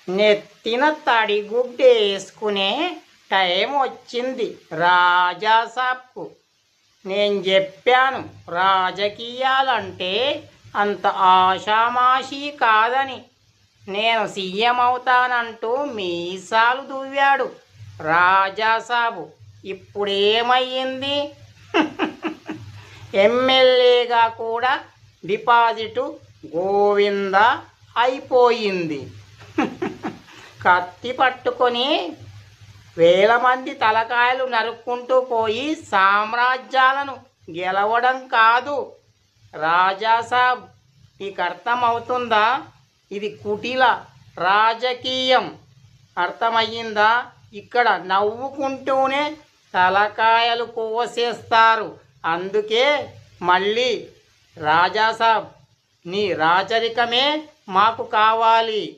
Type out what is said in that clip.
నెత్తిన తడిగుడ్డేసుకునే టైం వచ్చింది రాజాసాబ్కు. నేను చెప్పాను రాజకీయాలంటే అంత ఆషామాషీ కాదని. నేను సీఎం అవుతానంటూ మీసాలు దువ్వాడు రాజాసాబు. ఇప్పుడేమయ్యింది? ఎమ్మెల్యేగా కూడా డిపాజిటు గోవింద అయిపోయింది. కత్తి పట్టుకొని వేల మంది తలకాయలు నరుక్కుంటూ పోయి సామ్రాజ్యాలను గెలవడం కాదు రాజాసాబ్. నీకు అర్థమవుతుందా? ఇది కుటిల రాజకీయం. అర్థమయ్యిందా? ఇక్కడ నవ్వుకుంటూనే తలకాయలు కోసేస్తారు. అందుకే మళ్ళీ రాజాసాబ్ నీ రాజరికమే మాకు కావాలి.